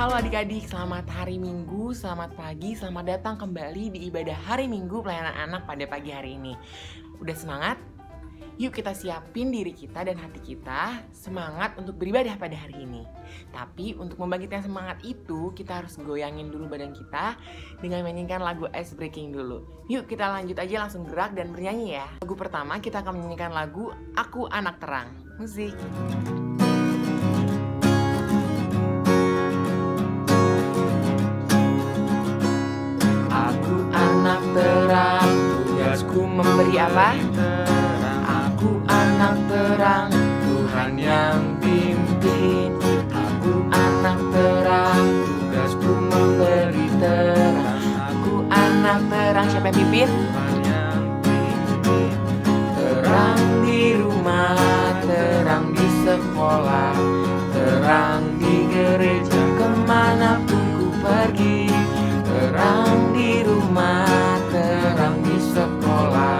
Halo adik-adik, selamat hari Minggu, selamat pagi, selamat datang kembali di ibadah hari Minggu pelayanan anak pada pagi hari ini. Udah semangat? Yuk kita siapin diri kita dan hati kita semangat untuk beribadah pada hari ini. Tapi untuk membangkitkan semangat itu, kita harus goyangin dulu badan kita dengan menyanyikan lagu Ice Breaking dulu. Yuk kita lanjut aja, langsung gerak dan bernyanyi ya. Lagu pertama kita akan menyanyikan lagu Aku Anak Terang. Musik. Anak terang, tugasku memberi apa? Aku anak terang, Tuhan yang pimpin. Aku anak terang, tugasku memberi terang. Aku anak terang, siapa yang pimpin? Terang di rumah, terang di sekolah, terang di gereja, kemanapun ku pergi. Terang di rumah, terang di sekolah,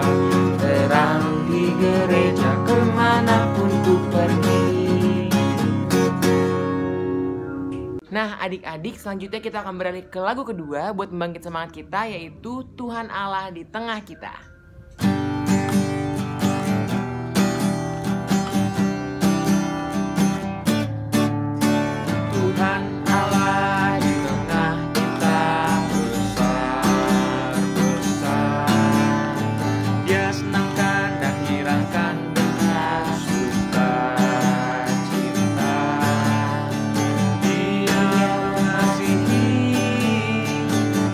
terang di gereja, kemanapun ku pergi. Nah adik-adik, selanjutnya kita akan beralih ke lagu kedua buat membangkit semangat kita, yaitu Tuhan Allah di tengah kita. Tuhan Allah di tengah kita besar-besar. Dia senangkan dan hiraukan dengan sukacita. Dia mengasihi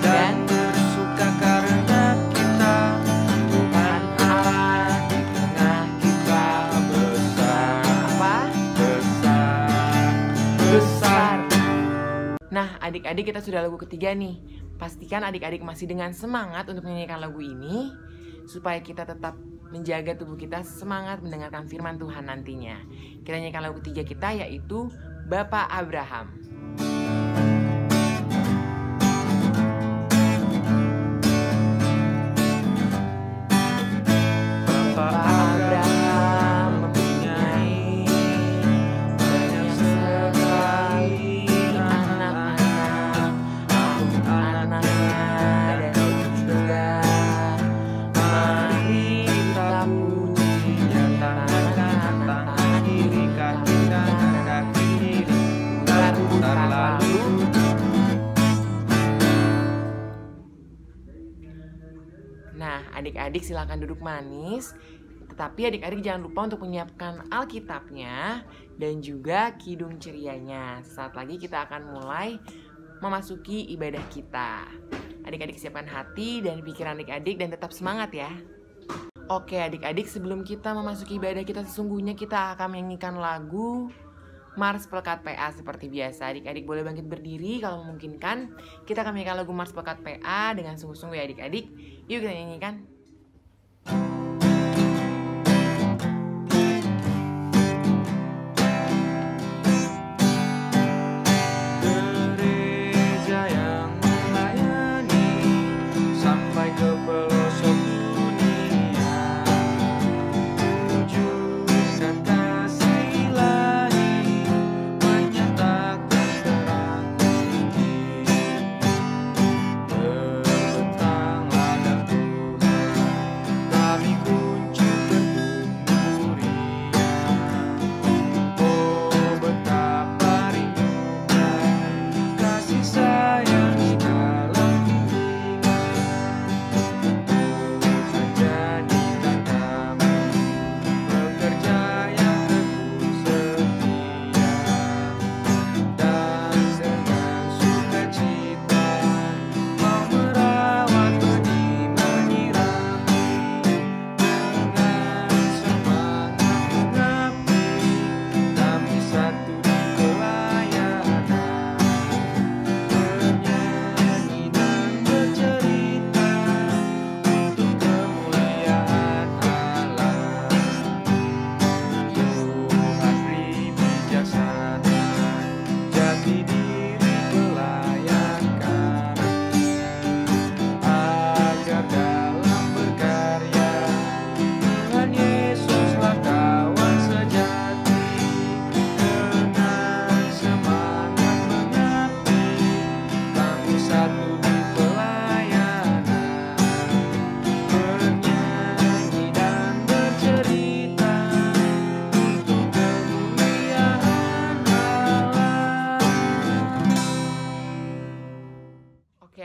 dan bersuka karena kita. Tuhan Allah di tengah kita besar. Apa? Besar. Nah adik-adik, kita sudah lagu ketiga nih. Pastikan adik-adik masih dengan semangat untuk menyanyikan lagu ini, supaya kita tetap menjaga tubuh kita semangat mendengarkan firman Tuhan nantinya. Kita nyanyikan lagu ketiga kita, yaitu Bapak Abraham. Bapak Abraham mempunyai banyak sekali anak-anak, anaknya dan juga mari kita puji tangan kiri kaki kanan kaki kiri putar lalu. Nah adik-adik silakan duduk manis. Tetapi adik-adik jangan lupa untuk menyiapkan Alkitabnya dan juga kidung cerianya. Saat lagi kita akan mulai memasuki ibadah kita. Adik-adik siapkan hati dan pikiran adik-adik dan tetap semangat ya. Oke adik-adik, sebelum kita memasuki ibadah kita sesungguhnya, kita akan menyanyikan lagu Mars Pelekat PA seperti biasa. Adik-adik boleh bangkit berdiri kalau memungkinkan. Kita akan menyanyikan lagu Mars Pelekat PA dengan sungguh-sungguh ya adik-adik. Yuk kita nyanyikan. Gereja yang melayani sampai ke pelosok dunia, wujudkan kasih ilahi, menyatakan terang tinggi. Terbentanglah dan Tuhan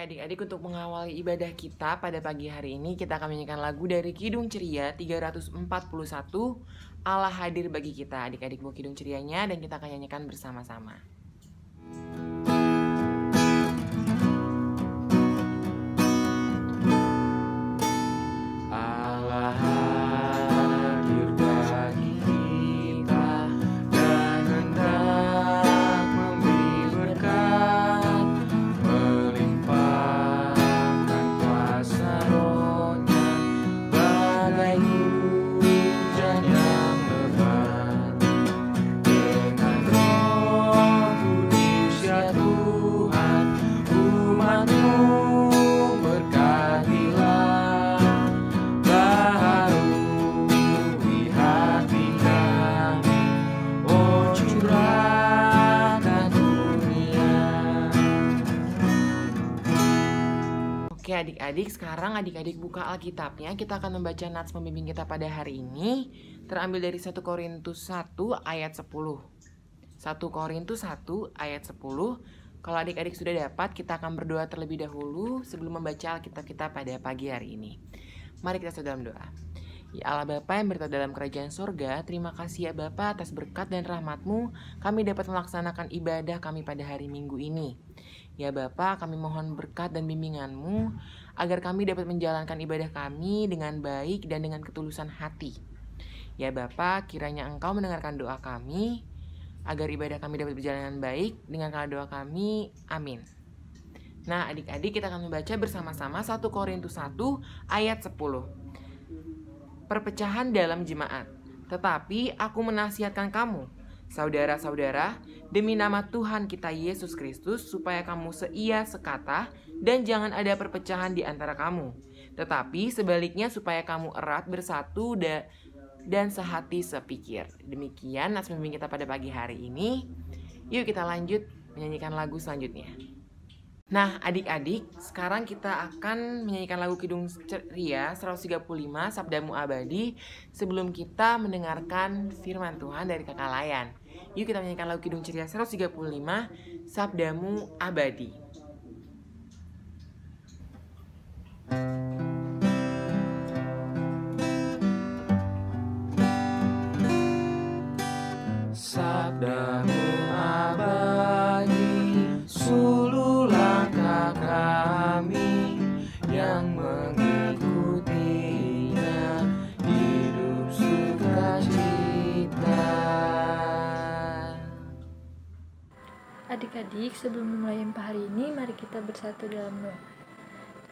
adik-adik, untuk mengawali ibadah kita pada pagi hari ini, kita akan menyanyikan lagu dari Kidung Ceria 341, Allah hadir bagi kita. Adik-adik bawa kidung cerianya dan kita akan nyanyikan bersama-sama. Oke adik-adik, sekarang adik-adik buka Alkitabnya. Kita akan membaca nats pembimbing kita pada hari ini, terambil dari 1 Korintus 1 ayat 10. 1 Korintus 1 ayat 10. Kalau adik-adik sudah dapat, kita akan berdoa terlebih dahulu sebelum membaca Alkitab kita pada pagi hari ini. Mari kita dalam doa. Ya Allah Bapa yang berada dalam kerajaan sorga, terima kasih ya Bapa atas berkat dan rahmat-Mu, kami dapat melaksanakan ibadah kami pada hari Minggu ini. Ya Bapa, kami mohon berkat dan bimbingan-Mu, agar kami dapat menjalankan ibadah kami dengan baik dan dengan ketulusan hati. Ya Bapa, kiranya Engkau mendengarkan doa kami, agar ibadah kami dapat berjalan dengan baik, dengarkanlah doa kami, amin. Nah adik-adik, kita akan membaca bersama-sama 1 Korintus 1 ayat 10. Perpecahan dalam jemaat. Tetapi aku menasihatkan kamu, saudara-saudara, demi nama Tuhan kita Yesus Kristus, supaya kamu seia sekata dan jangan ada perpecahan di antara kamu. Tetapi sebaliknya supaya kamu erat bersatu dan sehati sepikir. Demikian nats pembimbing kita pada pagi hari ini. Yuk kita lanjut menyanyikan lagu selanjutnya. Nah adik-adik, sekarang kita akan menyanyikan lagu Kidung Ceria 135 Sabdamu Abadi sebelum kita mendengarkan firman Tuhan dari Kakak Layan. Yuk kita menyanyikan lagu Kidung Ceria 135 Sabdamu Abadi. Sabdamu abadi, suluh langkah kami yang mengikutinya, hidup sukacita. Adik-adik, sebelum memulai hari ini, mari kita bersatu dalam doa.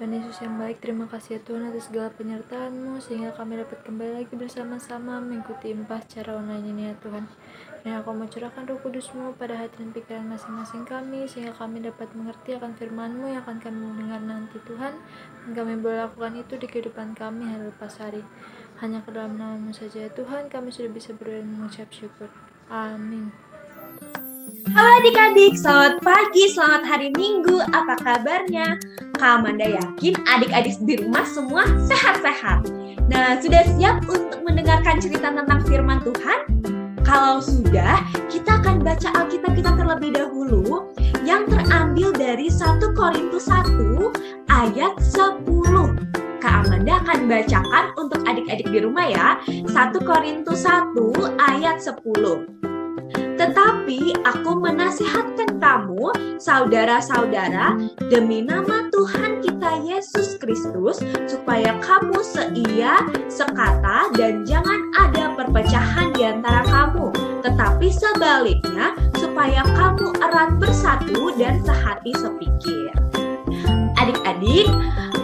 Tuhan Yesus yang baik, terima kasih ya Tuhan atas segala penyertaan-Mu, sehingga kami dapat kembali lagi bersama-sama mengikuti impas secara online ini ya Tuhan. Dan Engkau mau curahkan Roh Kudus-Mu pada hati dan pikiran masing-masing kami, sehingga kami dapat mengerti akan firman-Mu yang akan kami dengar nanti Tuhan, dan kami boleh lakukan itu di kehidupan kami hari lepas hari. Hanya ke dalam nama-Mu saja ya Tuhan, kami sudah bisa berdoa dan mengucap syukur. Amin. Halo adik-adik, selamat pagi, selamat hari Minggu, apa kabarnya? Kak Amanda yakin adik-adik di rumah semua sehat-sehat. Nah, sudah siap untuk mendengarkan cerita tentang firman Tuhan? Kalau sudah, kita akan baca Alkitab kita terlebih dahulu yang terambil dari 1 Korintus 1 ayat 10. Kak Amanda akan bacakan untuk adik-adik di rumah ya, 1 Korintus 1 ayat 10. Tetapi aku menasihatkan kamu, saudara-saudara, demi nama Tuhan kita Yesus Kristus, supaya kamu seia, sekata, dan jangan ada perpecahan di antara kamu. Tetapi sebaliknya, supaya kamu erat bersatu dan sehati sepikir. Adik-adik,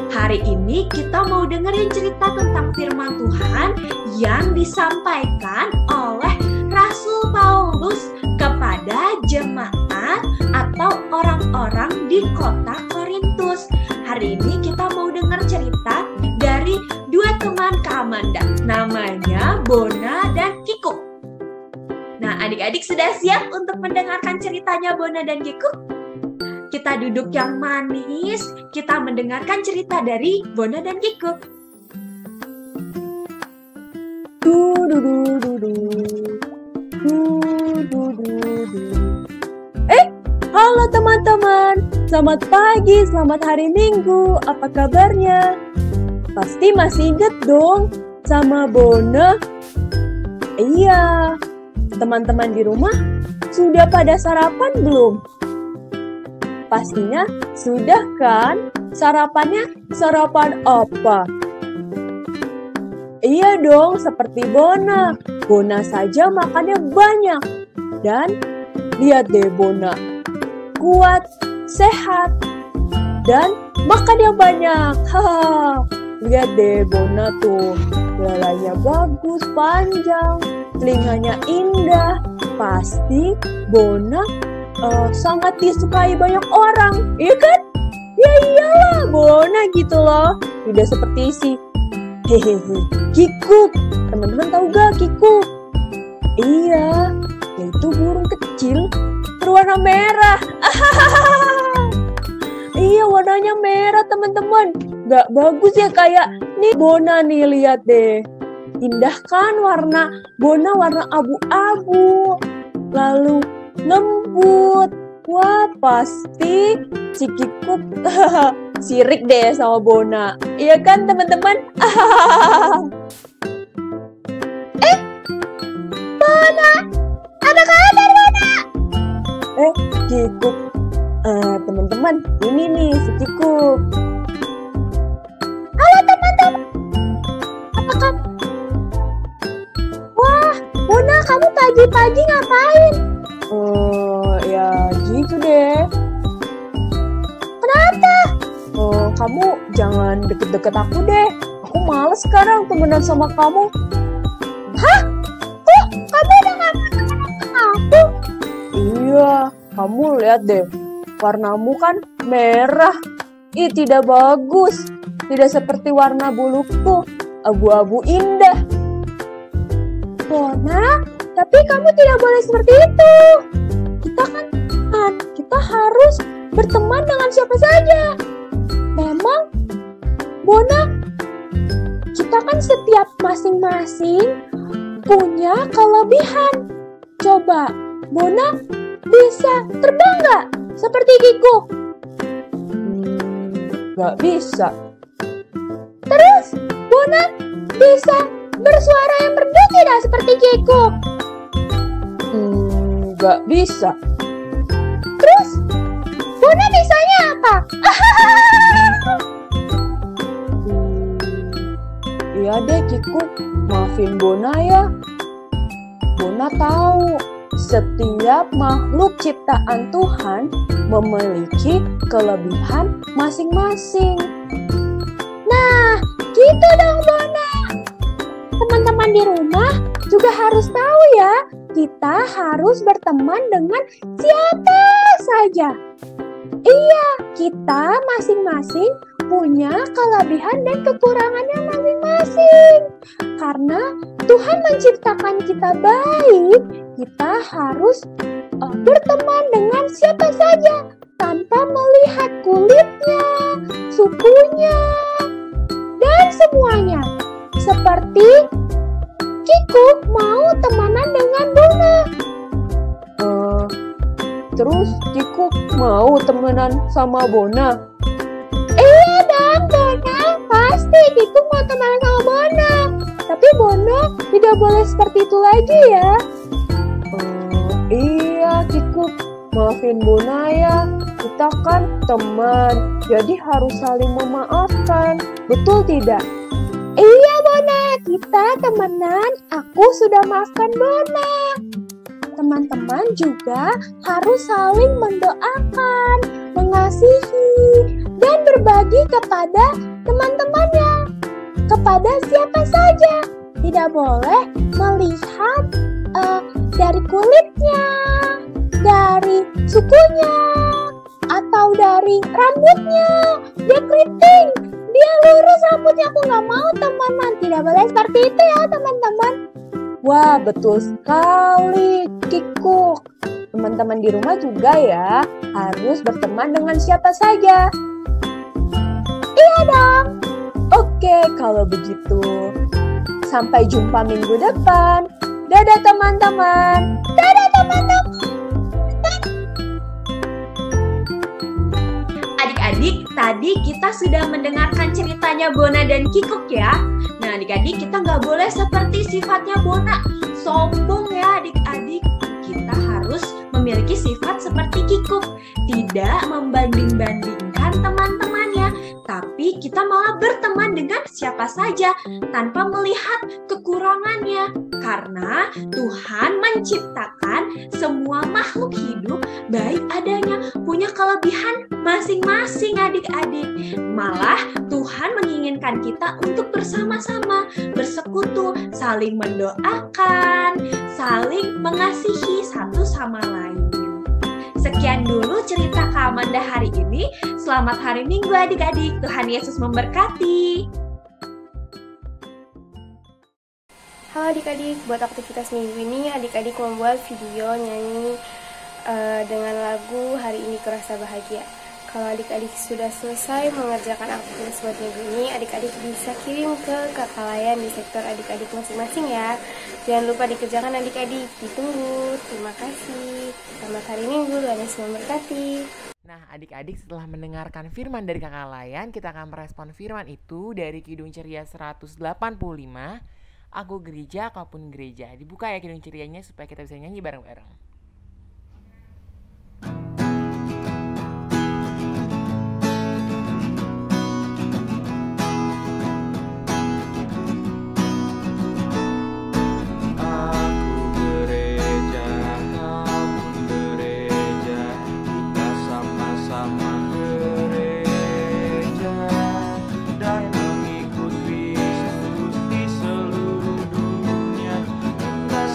hari ini kita mau dengerin cerita tentang firman Tuhan yang disampaikan oleh Rasul Paulus kepada jemaat atau orang-orang di kota Korintus. Hari ini kita mau dengar cerita dari dua teman Kak Amanda, namanya Bona dan Kiku. Nah, adik-adik sudah siap untuk mendengarkan ceritanya Bona dan Kiku? Kita duduk yang manis, kita mendengarkan cerita dari Bona dan Kiku. Halo teman-teman, selamat pagi, selamat hari Minggu, apa kabarnya? Pasti masih inget dong sama Bona? Iya, teman-teman di rumah sudah pada sarapan belum? Pastinya sudah kan? Sarapannya sarapan apa? Iya dong, seperti Bona. Bona saja makannya banyak. Dan lihat deh Bona, kuat, sehat, dan makannya banyak. Haha. Lihat deh Bona tuh, belalainya bagus, panjang, telinganya indah. Pasti Bona sangat disukai banyak orang, iya kan? Ya iyalah, Bona gitu loh. Tidak seperti si kikuk. Teman-teman tahu gak kikuk? Iya, yaitu burung kecil berwarna merah. Iya, warnanya merah teman-teman. Gak bagus ya kayak nih Bona nih, lihat deh. Indah kan warna Bona, warna abu-abu. Lalu lembut. Wah, pasti si kikuk sirik deh sama Bona. Iya kan teman-teman? Bona, apa kabar Bona? Kikuk. Teman-teman, ini nih si kikuk. Halo teman-teman. Apa kabar? Wah, Bona, kamu pagi-pagi ngapain? Ya gitu deh. Kenapa? Kamu jangan deket-deket aku deh. Aku males sekarang temenan sama kamu. Hah? Kok kamu udah gak mau temenan sama aku? Iya, kamu lihat deh. Warnamu kan merah. Ih, tidak bagus. Tidak seperti warna buluku. Abu-abu indah. Bona, tapi kamu tidak boleh seperti itu. Kita harus berteman dengan siapa saja. Memang, Bona, kita kan setiap masing-masing punya kelebihan. Coba, Bona bisa terbang nggak? Seperti kikuk? Nggak bisa. Terus, Bona bisa bersuara yang merdu tidak seperti kikuk? Nggak bisa. Terus, Bona bisanya apa? Iya deh kikuk, maafin Bona ya. Bona tahu, setiap makhluk ciptaan Tuhan memiliki kelebihan masing-masing. Nah, gitu dong Bona. Teman-teman di rumah juga harus tahu ya, kita harus berteman dengan siapa saja. Iya, kita masing-masing punya kelebihan dan kekurangannya masing-masing. Karena Tuhan menciptakan kita baik, kita harus berteman dengan siapa saja tanpa melihat kulitnya, sukunya, dan semuanya. Seperti kikuk mau temenan dengan Bona. Terus kikuk mau temenan sama Bona? Iya dong Bona, pasti kikuk mau temenan sama Bona. Tapi Bona tidak boleh seperti itu lagi ya. Iya kikuk, maafin Bona ya. Kita kan teman, jadi harus saling memaafkan. Betul tidak? Iya Bona, kita temenan. Aku sudah maafkan Bona. Teman-teman juga harus saling mendoakan, mengasihi, dan berbagi kepada teman-temannya. Kepada siapa saja. Tidak boleh melihat dari kulitnya, dari sukunya, atau dari rambutnya. Dia keriting, dia lurus rambutnya, aku gak mau teman-teman. Tidak boleh seperti itu ya teman-teman. Wah, betul sekali kikuk. Teman-teman di rumah juga ya harus berteman dengan siapa saja. Iya dong. Oke, kalau begitu sampai jumpa minggu depan. Dadah teman-teman. Dadah teman-teman. tadi kita sudah mendengarkan ceritanya Bona dan Kikuk ya. Nah adik-adik, kita nggak boleh seperti sifatnya Bona, sombong ya adik-adik. Kita harus memiliki sifat seperti Kikuk, tidak membanding-bandingkan teman-temannya, tapi kita malah berteman dengan siapa saja tanpa melihat kekurangannya. Karena Tuhan menciptakan semua makhluk hidup baik adanya, punya kelebihan masing-masing adik-adik. Malah Tuhan menginginkan kita untuk bersama-sama, bersekutu, saling mendoakan, saling mengasihi satu sama lain. Sekian dulu cerita Kak Amanda hari ini. Selamat hari Minggu adik-adik. Tuhan Yesus memberkati. Halo adik-adik, buat aktivitas minggu ini adik-adik membuat video nyanyi dengan lagu Hari Ini Kurasa Bahagia. Kalau adik-adik sudah selesai mengerjakan aktivitas buat minggu ini, adik-adik bisa kirim ke kakak layan di sektor adik-adik masing-masing ya. Jangan lupa dikerjakan adik-adik, ditunggu. Terima kasih. Selamat hari Minggu, Tuhan Yesus memberkati. Nah, adik-adik setelah mendengarkan firman dari kakak layan, kita akan merespon firman itu dari Kidung Ceria 185. Aku gereja, kau pun gereja. Dibuka ya Kidung Cerianya supaya kita bisa nyanyi bareng-bareng.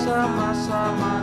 Sama-sama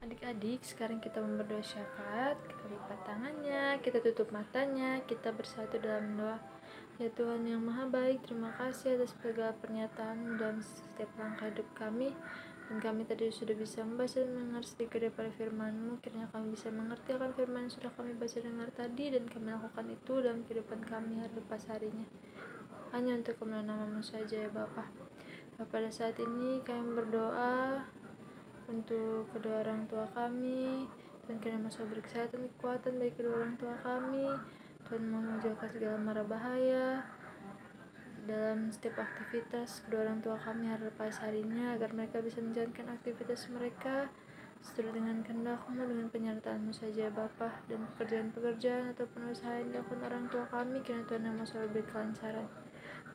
Adik-adik, sekarang kita berdoa syafaat, kita lipat tangannya, kita tutup matanya, kita bersatu dalam doa. Ya Tuhan yang Maha Baik, terima kasih atas segala pernyataan dalam setiap langkah hidup kami. Dan kami tadi sudah bisa membaca dan mendengar sedikit daripada firman-Mu. Kiranya kami bisa mengerti akan firman yang sudah kami baca dengar tadi, dan kami lakukan itu dalam kehidupan kami hari lepas harinya. Hanya untuk kemuliaan nama-Mu saja ya Bapa. Pada saat ini kami berdoa untuk kedua orang tua kami, dan kiranya Mas beri kesehatan, kekuatan bagi kedua orang tua kami, dan menjauhkan segala mara bahaya dalam setiap aktivitas kedua orang tua kami hari lepas harinya, agar mereka bisa menjalankan aktivitas mereka sesuai dengan kehendak-Mu, dengan penyertaan-Mu saja Bapa. Dan pekerjaan-pekerjaan ataupun usaha yang dilakukan orang tua kami, kiranya Tuhan yang selalu beri kelancaran.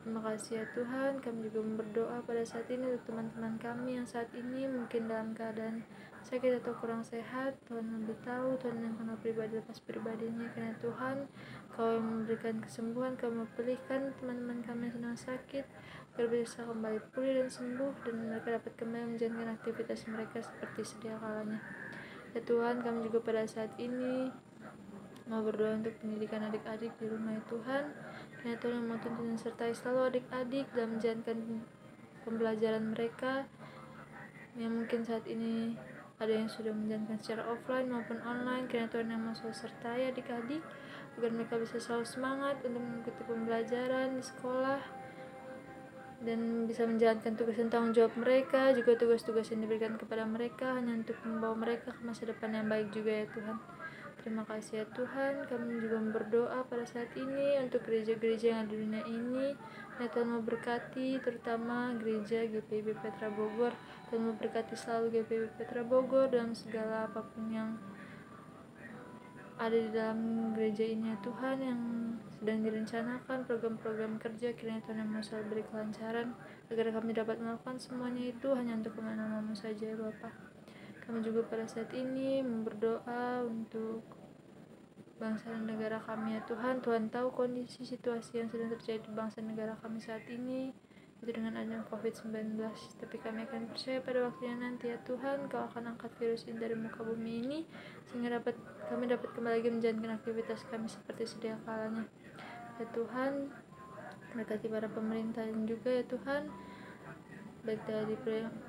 Terima kasih ya Tuhan. Kami juga berdoa pada saat ini untuk teman-teman kami yang saat ini mungkin dalam keadaan sakit atau kurang sehat. Tuhan lebih tahu, Tuhan yang kenal pribadi lepas pribadinya. Karena Tuhan, Kau yang memberikan kesembuhan, Kau memulihkan teman-teman kami yang sedang sakit agar bisa kembali pulih dan sembuh, dan mereka dapat kembali menjalankan aktivitas mereka seperti sedia kalanya. Ya Tuhan, kami juga pada saat ini mau berdoa untuk pendidikan adik-adik di rumah ya Tuhan. Kiranya Tuhan yang mau tuntun dan sertai selalu adik-adik dalam menjalankan pembelajaran mereka, yang mungkin saat ini ada yang sudah menjalankan secara offline maupun online. Kiranya Tuhan yang mau selalu sertai adik-adik agar mereka bisa selalu semangat untuk mengikuti pembelajaran di sekolah, dan bisa menjalankan tugas dan tanggung jawab mereka, juga tugas-tugas yang diberikan kepada mereka hanya untuk membawa mereka ke masa depan yang baik juga ya Tuhan. Terima kasih ya Tuhan. Kami juga berdoa pada saat ini untuk gereja-gereja yang ada di dunia ini. Ya Tuhan memberkati terutama gereja GPIB Petra Bogor. Tuhan memberkati selalu GPIB Petra Bogor dalam segala apapun yang ada di dalam gereja ini ya Tuhan, yang sedang direncanakan program-program kerja. Kiranya Tuhan yang selalu beri kelancaran agar kami dapat melakukan semuanya itu hanya untuk kemenangan-Mu saja ya Bapa. Kami juga pada saat ini berdoa untuk bangsa dan negara kami ya Tuhan. Tuhan tahu kondisi situasi yang sedang terjadi di bangsa dan negara kami saat ini, itu dengan adanya COVID-19. Tapi kami akan percaya pada waktunya nanti ya Tuhan, Kau akan angkat virus ini dari muka bumi ini, sehingga kami dapat kembali lagi menjalankan aktivitas kami seperti sedia kalanya. Ya Tuhan, berkati para pemerintahan juga ya Tuhan, baik dari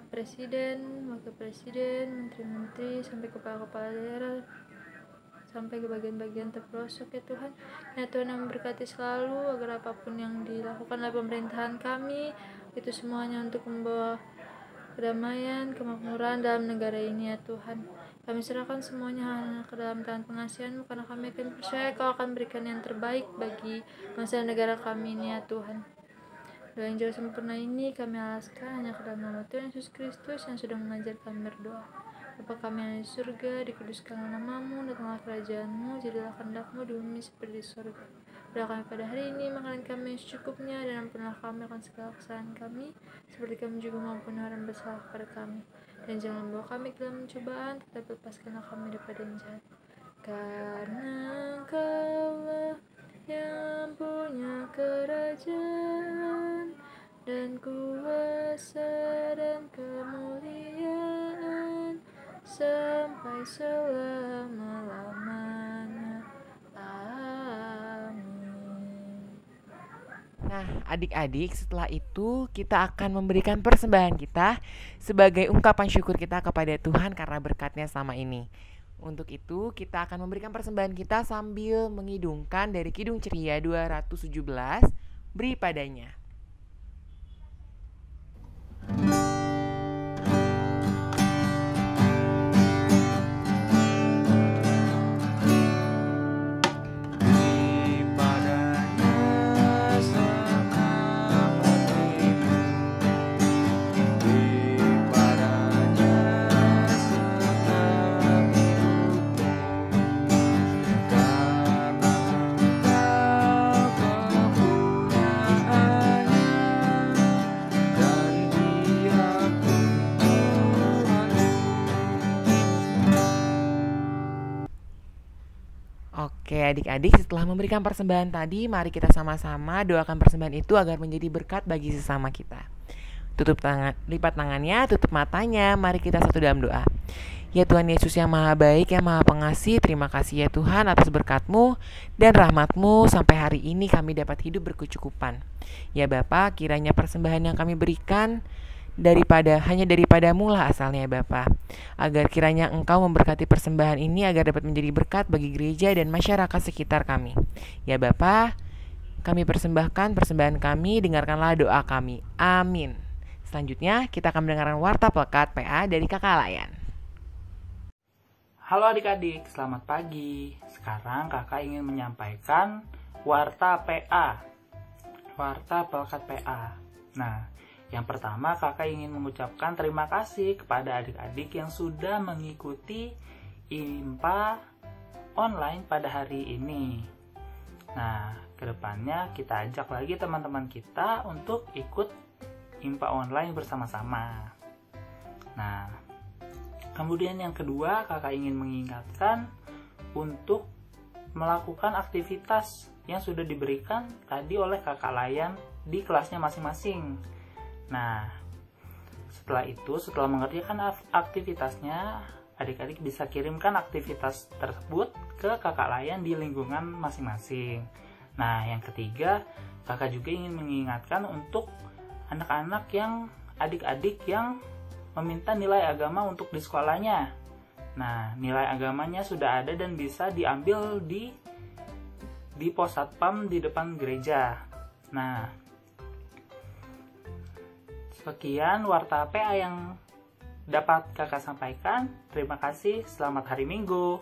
presiden, wakil presiden, menteri-menteri, sampai kepala-kepala daerah, sampai ke bagian-bagian terpelosok ya Tuhan. Ya Tuhan, yang memberkati selalu agar apapun yang dilakukan oleh pemerintahan kami itu semuanya untuk membawa kedamaian, kemakmuran dalam negara ini ya Tuhan. Kami serahkan semuanya hanya ke dalam tangan pengasihan-Mu, karena kami akan percaya Kau akan berikan yang terbaik bagi bangsa dan negara kami ini ya Tuhan. Doa yang jauh sempurna ini kami alaskan hanya ke dalam nama Tuhan Yesus Kristus yang sudah mengajar kami berdoa. Bapa kami yang di surga, dikuduskanlah nama-Mu, datanglah kerajaan-Mu, jadilah kehendak-Mu di bumi seperti di surga. Berilah kami pada hari ini makanan kami yang secukupnya, dan ampunilah kami akan segala kesalahan kami, seperti kami juga mengampuni orang yang bersalah kepada kami. Dan jangan membawa kami ke dalam pencobaan, tetapi lepaskanlah kami daripada yang jahat. Karena Engkau-lah yang punya kerajaan dan kuasa dan kemuliaan sampai selama-lamanya. Amin. Nah, adik-adik, setelah itu kita akan memberikan persembahan kita sebagai ungkapan syukur kita kepada Tuhan karena berkatnya selama ini. Untuk itu, kita akan memberikan persembahan kita sambil mengidungkan dari Kidung Ceria 217, Beri Padanya. Oke adik-adik, setelah memberikan persembahan tadi, mari kita sama-sama doakan persembahan itu agar menjadi berkat bagi sesama kita. Lipat tangannya, tutup matanya, mari kita satu dalam doa. Ya Tuhan Yesus yang maha baik, yang maha pengasih, terima kasih ya Tuhan atas berkat-Mu dan rahmat-Mu sampai hari ini kami dapat hidup berkecukupan. Ya Bapa, kiranya persembahan yang kami berikan hanya daripada-Mu lah asalnya ya Bapa. Agar kiranya Engkau memberkati persembahan ini agar dapat menjadi berkat bagi gereja dan masyarakat sekitar kami. Ya Bapa, kami persembahkan persembahan kami, dengarkanlah doa kami. Amin. Selanjutnya kita akan mendengarkan warta pelekat PA dari Kakak Layan. Halo adik-adik, selamat pagi. Sekarang kakak ingin menyampaikan warta PA. Warta pelekat PA. Nah, yang pertama kakak ingin mengucapkan terima kasih kepada adik-adik yang sudah mengikuti IMPA online pada hari ini. Nah, kedepannya kita ajak lagi teman-teman kita untuk ikut IMPA online bersama-sama. Nah, kemudian yang kedua kakak ingin mengingatkan untuk melakukan aktivitas yang sudah diberikan tadi oleh kakak Layan di kelasnya masing-masing. Nah, setelah mengerjakan aktivitasnya, adik-adik bisa kirimkan aktivitas tersebut ke kakak Layan di lingkungan masing-masing. Nah, yang ketiga, kakak juga ingin mengingatkan untuk anak-anak adik-adik yang meminta nilai agama untuk di sekolahnya. Nah, nilai agamanya sudah ada dan bisa diambil di pos satpam di depan gereja. Nah, sekian warta PA yang dapat kakak sampaikan. Terima kasih, selamat hari Minggu.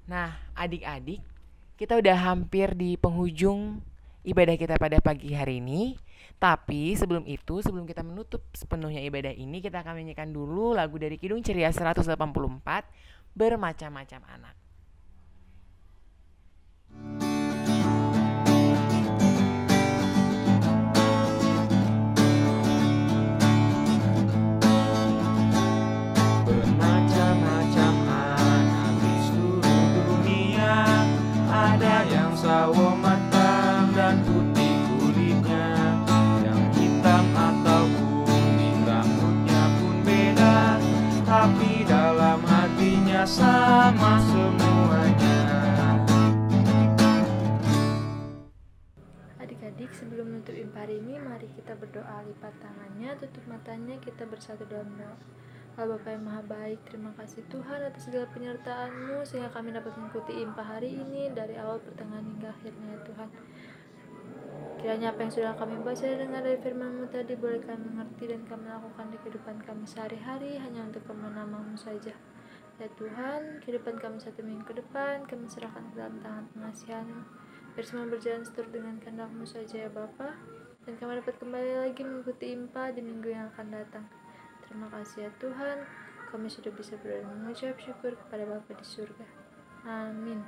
Nah, adik-adik, kita udah hampir di penghujung ibadah kita pada pagi hari ini. Tapi sebelum kita menutup sepenuhnya ibadah ini, kita akan menyanyikan dulu lagu dari Kidung Ceria 184, Bermacam-macam Anak. tapi dalam hatinya sama semuanya. Adik-adik, sebelum menutup impa hari ini, mari kita berdoa. Lipat tangannya, tutup matanya, kita bersatu dalam doa. Allah Bapa yang Maha Baik, terima kasih Tuhan atas segala penyertaan-Mu sehingga kami dapat mengikuti impa hari ini dari awal, pertengahan, hingga akhirnya ya Tuhan. Kiranya apa yang sudah kami baca dan dengar dari firman-Mu tadi boleh kami mengerti dan kami lakukan di kehidupan kami sehari-hari hanya untuk kemuliaan nama-Mu saja. Ya Tuhan, kehidupan kami 1 minggu ke depan kami serahkan ke dalam tangan pengasihan-Mu. Biar semua berjalan seturut dengan kehendak-Mu saja ya Bapa, dan kami dapat kembali lagi mengikuti impa di minggu yang akan datang. Terima kasih ya Tuhan, kami sudah bisa berdoa dan mengucap syukur kepada Bapa di surga. Amin.